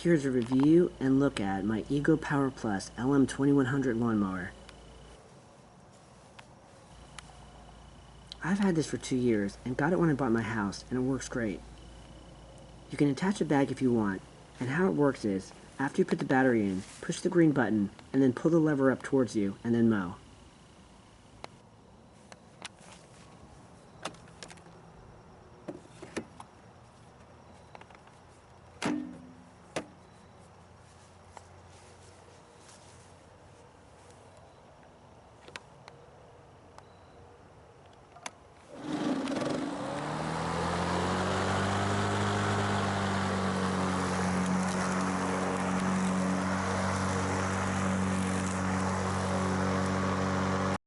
Here's a review and look at my Ego Power Plus LM2100 lawnmower. I've had this for 2 years and got it when I bought my house, and it works great. You can attach a bag if you want, and how it works is, after you put the battery in, push the green button and then pull the lever up towards you and then mow.